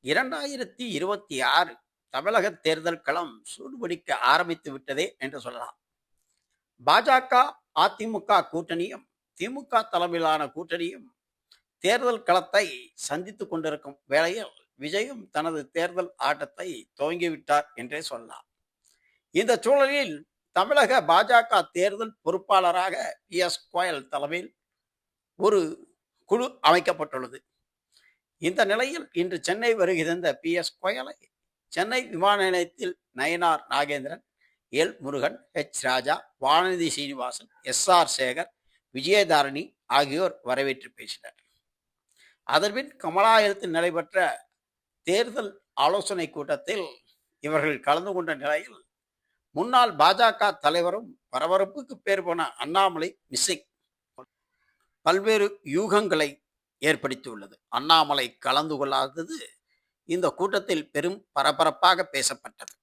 2026 தமிழக தேர்தல் களம் சூடுபிடிக்க ஆரம்பித்து விட்டதே என்று சொல்லலாம். பாஜக, அதிமுக கூட்டணியும், திமுக தலைமையிலான கூட்டணியும் தேர்தல் களத்தை சந்தித்துக் கொண்டிருக்கும் வேளையில் விஜயும் தனது தேர்தல் ஆட்டத்தை துவங்கிவிட்டார் என்றே சொல்லலாம். இந்த சூழலில் தமிழக பாஜக தேர்தல் பொறுப்பாளராக பி.எஸ். கோயல் தலைமையில் ஒரு குழு அமைக்கப்பட்டுள்ளது. இந்த நிலையில் இன்று சென்னை வருகிறந்த பி.எஸ். கோயலை சென்னை விமான நிலையத்தில் நயினார் நாகேந்திரன், முருகன், ராஜா, வானதி சீனிவாசன், சேகர், விஜயதாரணி ஆகியோர் வரவேற்று பேசினர். அதன்பின் கமலாலயத்தில் நடைபெற்ற தேர்தல் ஆலோசனை கூட்டத்தில் இவர்கள் கலந்து கொண்ட நிலையில் முன்னாள் பாஜக தலைவரும் பரபரப்புக்கு பேர் போன அண்ணாமலை மிஸ்ஸிங் பல்வேறு யூகங்களை ஏற்படுத்தியுள்ளது. அண்ணாமலை கலந்து கொள்ளாதது இந்த கூட்டத்தில் பெரும் பரபரப்பாக பேசப்பட்டது.